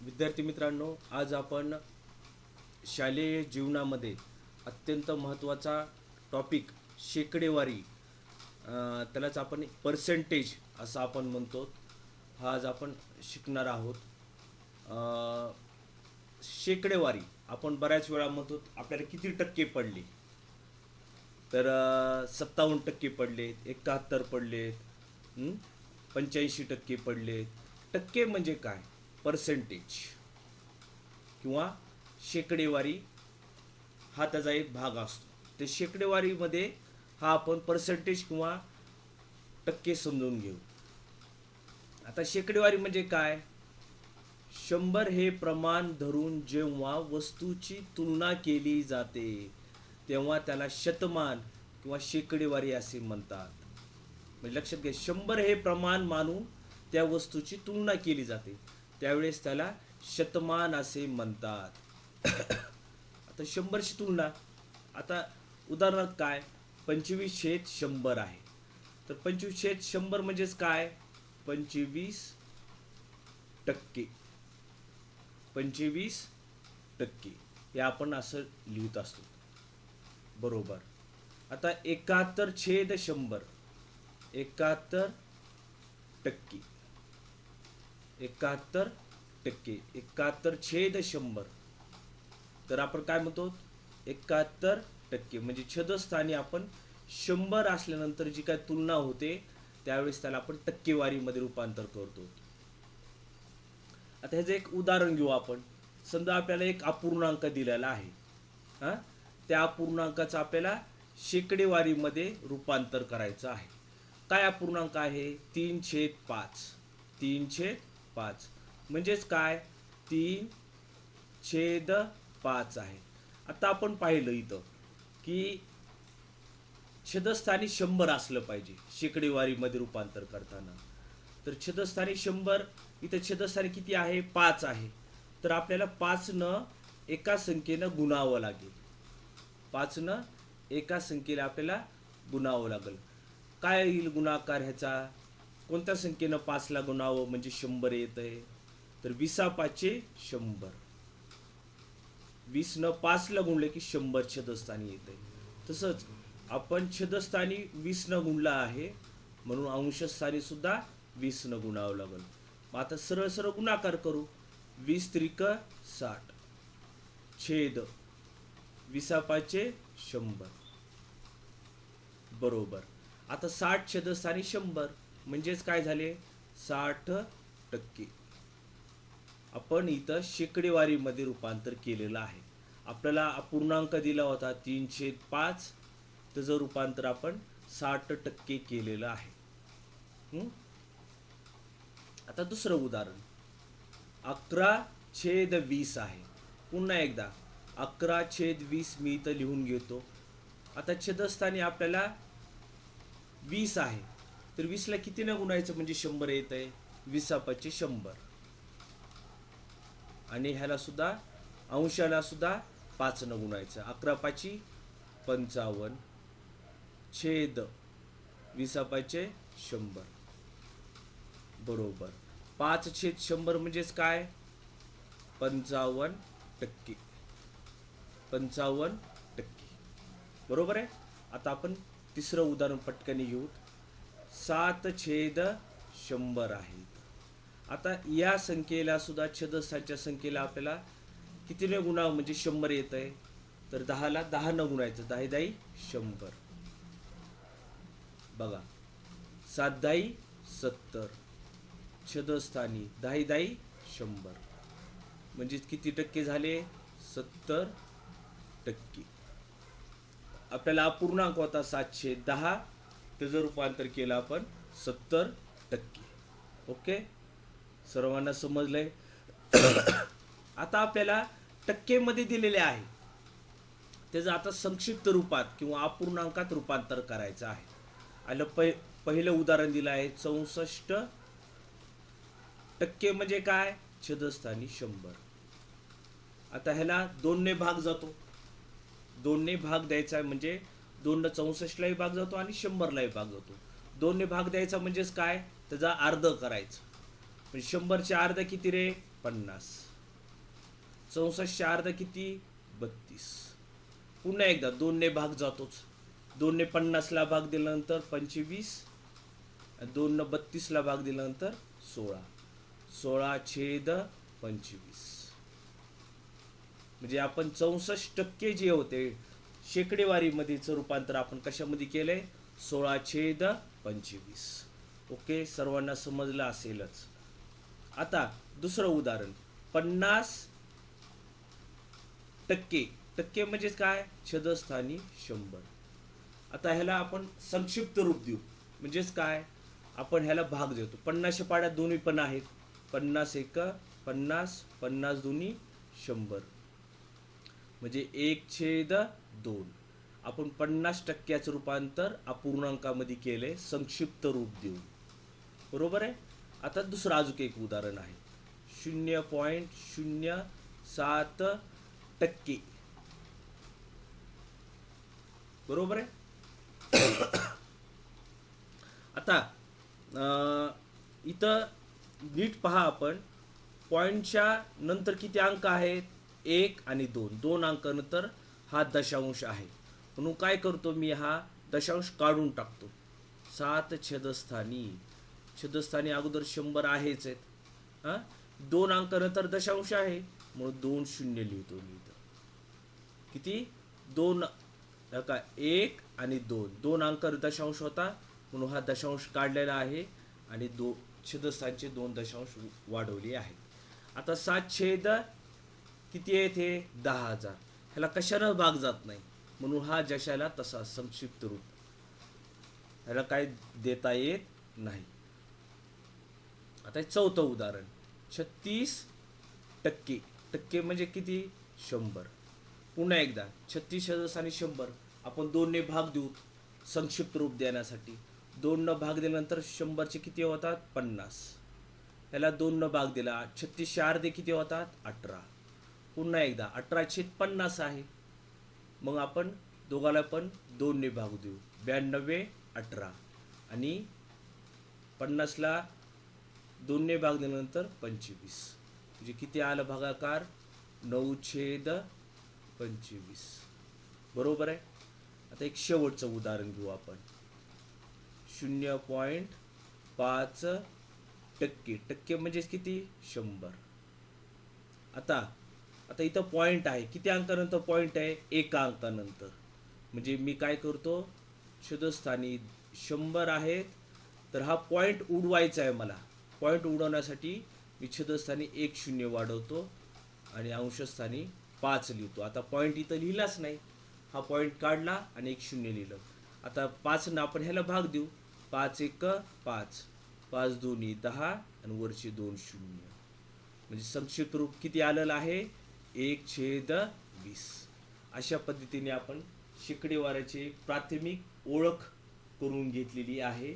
विद्यार्थी मित्रांनो, आज आपण शालेय जीवनामध्ये अत्यंत महत्त्वाचा टॉपिक शेकडेवारी, त्यालाच आपण पर्सेंटेज असं आपण म्हणतो, हा आज आपण शिकणार आहोत. अ, शेकडेवारी आपण बऱ्याच वेळा म्हणतो आपल्याला किती टक्के पडले, तर 57% पडलेत, 71 पडलेत, 85% पडलेत. टक्के म्हणजे काय? पर्सेंटेज किंवा शेकडेवारी हा त्याचा एक भाग असतो. ते शेकडेवारीमध्ये हा आपण पर्सेंटेज किंवा टक्के समजून घेऊ. आता शेकडेवारी म्हणजे काय? 100 हे प्रमाण धरून जेव्हा वस्तूची तुलना केली जाते तेव्हा त्याला शतमान किंवा शेकडेवारी असे म्हणतात. म्हणजे लक्षात घ्या, 100 हे प्रमाण मानून त्या वस्तूची तुलना केली जाते त्यावेळेस त्याला शतमान असे म्हणतात. आता 100ची तुलना, आता उदाहरणार्थ काय, 25/100 आहे. तर 25/100 म्हणजेच काय? 25%. 25% हे आपण असं लिहित असतो, बरोबर. आता 71/100, 71%. 71%, 71/100. तर आपण काय म्हणतो? 71%. म्हणजे छेदस्थानी आपण 100 असल्यानंतर जी काय तुलना होते त्यावेळेस त्याला आपण टक्केवारीमध्ये रूपांतर करतो. आता ह्याचं एक उदाहरण घेऊ आपण. समजा आपल्याला एक अपूर्णांक दिलेला आहे, त्या अपूर्णांकाचं आपल्याला शेकडेवारीमध्ये रूपांतर करायचं आहे. काय अपूर्णांक आहे? 3/5. 3/5 म्हणजेच काय? 3/5 आहे. आता आपण पाहिलं इथं की छेदस्थानी 100 असलं पाहिजे शेकडेवारीमध्ये रूपांतर करताना. तर छेदस्थानी 100, इथं छेदस्थानी किती आहे? 5 आहे. तर आपल्याला 5 न एका संख्येनं गुणावं लागेल. 5 न एका संख्येला आपल्याला गुणावं लागेल. काय येईल गुणाकार ह्याचा? कोणत्या संख्येनं 5ला गुणावं म्हणजे 100 येत आहे? तर 20/5 20 न 5ला गुणले की 100 छेदस्थानी येत आहे. तसंच आपण छेदस्थानी 20 न गुणला आहे म्हणून अंशस्थानी सुद्धा 20 न गुणावं लागेल. मग आता सरळ सरळ गुणाकार करू. 20×3 = 60 छेद 20/5 बरोबर. आता 60 छेदस्थानी 100 म्हणजेच काय झाले? 60%. आपण इथं शेकडेवारीमध्ये रूपांतर केलेलं आहे. आपल्याला अपूर्णांक दिला होता 3/5, त्याचं रूपांतर आपण 60% केलेलं आहे. आता दुसरं उदाहरण 11/20 आहे. पुन्हा एकदा 11/20 मी इथं लिहून घेतो. आता छेदस्थानी आपल्याला 20 आहे, तर 20ला कितीनं गुणायचं म्हणजे 100 येत आहे? 20/100. आणि ह्याला सुद्धा अंशाला सुद्धा 5 न गुणायचं. 11×5 = 55 छेद 20/100 बरोबर. 5/100 म्हणजेच काय? 55%. 55% बरोबर आहे. आता आपण तिसरं उदाहरण पटकन घेऊ. 7/100 आहे. आता या संख्येला सुद्धा छेदस्थानच्या संख्येला आपल्याला कितीने गुणावं म्हणजे 100 येत आहे? तर 10ला 10 न गुणायचं. 10×10 100 बघा. 7×10 70 छेदस्थानी 10×10 100 म्हणजे किती टक्के झाले? 70%. आपल्याला अपूर्णांक होता 7/10, त्याचं रूपांतर केलं आपण 70%. ओके, सर्वांना समजलंय? आता आपल्याला टक्केमध्ये दिलेले आहे, त्याचं आता संक्षिप्त रूपात किंवा अपूर्णांकात रूपांतर करायचं आहे. आलं पहिलं उदाहरण दिलं आहे 64% म्हणजे काय? छेदस्थानी 100. आता ह्याला 2 ने भाग जातो. 2 ने भाग द्यायचा आहे म्हणजे 2 न 64लाही भाग जातो आणि 100लाही भाग जातो. 2 ने भाग द्यायचा म्हणजेच काय? त्याचा अर्ध करायचं. म्हणजे 100चे अर्ध किती रे? 50. 64 अर्धा किती 32. पुन्हा एकदा 2 ने भाग जातोच. 2 ने 50 ला भाग दिल्यानंतर 25, 2 ने 32 ला भाग दिल्यानंतर 16. 16/25. म्हणजे आपण 64% जे होते शेकडेवारीमध्येच रूपांतर आपण कशामध्ये केलंय 16/25. ओके, सर्वांना समजलं असेलच. आता दुसरं उदाहरण 50% टक्के म्हणजे काय छेदस्थानी 100. आता ह्याला आपण संक्षिप्त रूप देऊ. म्हणजेच काय आपण ह्याला भाग देतो. 50 पाड्यात दोन्ही पण आहेत. 50 एक 50, 50 दोन्ही 100 म्हणजे 1/2. आपण 50%चं रूपांतर अपूर्णांकामध्ये केले संक्षिप्त रूप देऊन. बरोबर आहे. आता दुसरं अजून एक उदाहरण आहे 0.07%. बरोबर आहे. आता इथं नीट पहा आपण पॉइंटच्या नंतर किती अंक आहेत 1 आणि 2 अंकानंतर हा दशांश आहे. म्हणून काय करतो मी हा दशांश काढून टाकतो. 7 छेदस्थानी अगोदर 100 आहेच आहेत. 2 अंकानंतर दशांश आहे म्हणून 2 शून्य लिहितो मी इथं. किती 2 का 1 आणि 2 अंक दशांश होता म्हणून हा दशांश काढलेला आहे आणि छेदस्थानचे 2 दशांश वाढवले आहेत. आता 7 किती आहेत हे 10,000. ह्याला कशानं भाग जात नाही म्हणून हा जशाला तसा संक्षिप्त रूप. ह्याला काय देता येत नाही. आता चौथं उदाहरण 36% म्हणजे किती 100. पुन्हा एकदा 36 आणि 100 आपण 2 ने भाग देऊ संक्षिप्त रूप देण्यासाठी. 2 न भाग दिल्यानंतर 100चे किती होतात 50. याला 2 न भाग दिला 36 अर्धे किती होतात 18. पुन्हा एकदा 18/50 आहे. मग आपण दोघाला पण 2 ने भाग देऊ 92/18 आणि 50ला 2 ने भाग दिल्यानंतर 25 म्हणजे किती आलं भागाकार 9/25. बरोबर आहे. आता एक शेवटचं उदाहरण घेऊ आपण 0.5% म्हणजे किती 100. आता इथं पॉइंट आहे. किती अंकानंतर पॉइंट आहे 1 अंकानंतर. म्हणजे मी काय करतो छेदस्थानी 100 आहेत तर हा पॉइंट उडवायचा आहे मला. पॉइंट उडवण्यासाठी मी छेदस्थानी 1 शून्य वाढवतो आणि अंशस्थानी 5 लिहितो. आता पॉइंट इथं लिहिलाच नाही. हा पॉइंट काढला आणि 1 शून्य लिहिलं. आता 5 न आपण ह्याला भाग देऊ 5/1 5, 5/2 10 आणि वरचे 2 शून्य. म्हणजे संक्षिप्त रूप किती आलेलं आहे 1/20. अशा पद्धतीने आपण शेकडेवाऱ्याची प्राथमिक ओळख करून घेतलेली आहे.